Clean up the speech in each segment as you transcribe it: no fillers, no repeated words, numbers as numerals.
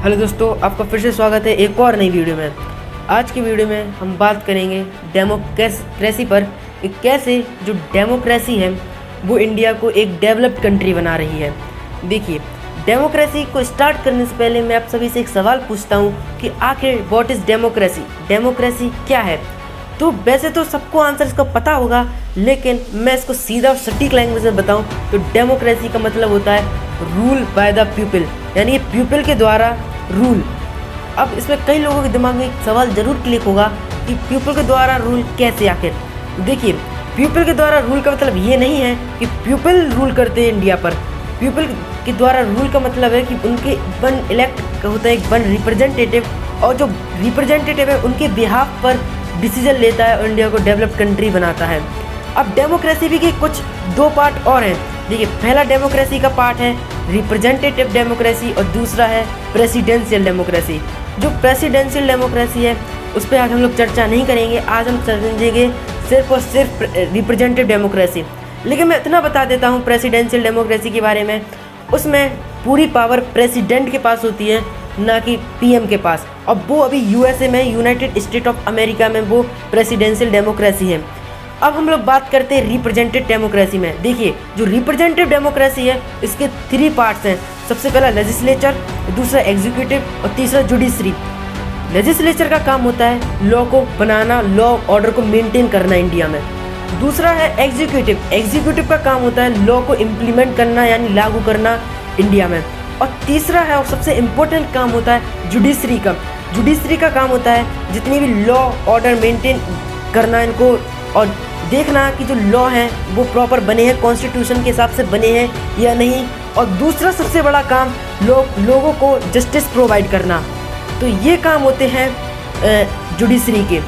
Hello दोस्तों, आपका फिर से स्वागत है एक और नई वीडियो में। आज की वीडियो में हम बात करेंगे डेमोक्रेसी पर कि कैसे जो डेमोक्रेसी है वो इंडिया को एक डेवलप्ड कंट्री बना रही है। देखिए, डेमोक्रेसी को स्टार्ट करने से पहले मैं आप सभी से एक सवाल पूछता हूँ कि आखिर व्हाट इज़ डेमोक्रेसी, डेमोक्रेसी क्या है। तो वैसे तो सबको आंसर इसका पता होगा, लेकिन मैं इसको सीधा और सटीक लैंग्वेज में बताऊं तो डेमोक्रेसी का मतलब होता है रूल बाय द पीपल, यानी कि पीपल के द्वारा रूल। अब इसमें कई लोगों के दिमाग में एक सवाल जरूर क्लिक होगा कि पीपल के द्वारा रूल कैसे। आखिर देखिए, पीपल के द्वारा रूल का मतलब ये नहीं है कि पीपल रूल करते हैं इंडिया पर। पीपल के द्वारा रूल का मतलब है कि उनके वन इलेक्ट होता है एक वन रिप्रेजेंटेटिव, और जो रिप्रेजेंटेटिव है उनके बिहाफ पर डिसीजन लेता है और इंडिया को डेवलप्ड कंट्री बनाता है। अब डेमोक्रेसी भी के कुछ दो पार्ट और हैं। देखिए, पहला डेमोक्रेसी का पार्ट है रिप्रेजेंटेटिव डेमोक्रेसी और दूसरा है प्रेसिडेंशियल डेमोक्रेसी। जो प्रेसिडेंशियल डेमोक्रेसी है उस पर आज हम लोग चर्चा नहीं करेंगे। आज हम समझेंगे सिर्फ और सिर्फ रिप्रेजेंटेटिव डेमोक्रेसी। लेकिन मैं इतना बता देता हूँ प्रेसिडेंशियल डेमोक्रेसी के बारे में, उसमें पूरी पावर प्रेसिडेंट के पास होती है, ना कि पीएम के पास। और वो अभी यूएसए में, यूनाइटेड स्टेट ऑफ अमेरिका में वो प्रेसिडेंशियल डेमोक्रेसी है। अब हम लोग बात करते हैं रिप्रेजेंटेटिव डेमोक्रेसी में। देखिए, जो रिप्रेजेंटेटिव डेमोक्रेसी है इसके 3 पार्ट्स हैं। सबसे पहला लेजिस्लेचर, दूसरा एग्जीक्यूटिव और तीसरा जुडिशरी। लेजिस्लेचर का काम होता है लॉ को बनाना, लॉ ऑर्डर को मेंटेन करना इंडिया में। दूसरा है एग्जीक्यूटिव, एग्जीक्यूटिव का काम होता है लॉ को इम्प्लीमेंट करना यानी लागू करना इंडिया में। और तीसरा है और सबसे इम्पोर्टेंट काम होता है जुडिशरी का। जुडिशरी का काम होता है जितनी भी लॉ ऑर्डर मेंटेन करना इनको, और देखना कि जो लॉ हैं वो प्रॉपर बने हैं, कॉन्स्टिट्यूशन के हिसाब से बने हैं या नहीं। और दूसरा सबसे बड़ा काम लोगों को जस्टिस प्रोवाइड करना। तो ये काम होते हैं जुडिशरी के।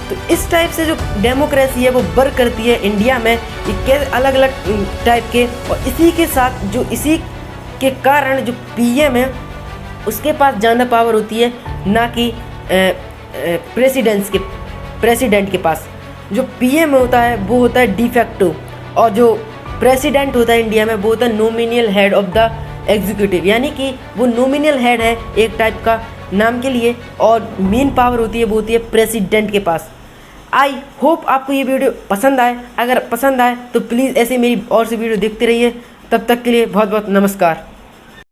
तो इस टाइप से जो डेमोक्रेसी है वो वर्क करती है इंडिया में, ये अलग अलग टाइप के। और इसी के साथ जो इसी के कारण जो पीएम है उसके पास ज़्यादा पावर होती है, ना कि प्रेसिडेंट के पास। जो पीएम होता है वो होता है डिफैक्टो, और जो प्रेसिडेंट होता है इंडिया में वो होता है nominal head of the executive, यानी कि वो नॉमिनल हेड है एक टाइप का नाम के लिए, और मेन पावर होती है वो होती है प्रेसिडेंट के पास। आई होप आपको ये वीडियो पसंद आए। अगर पसंद आए तो प्लीज़ ऐसे मेरी और सी वीडियो देखते रहिए। तब तक के लिए बहुत बहुत नमस्कार।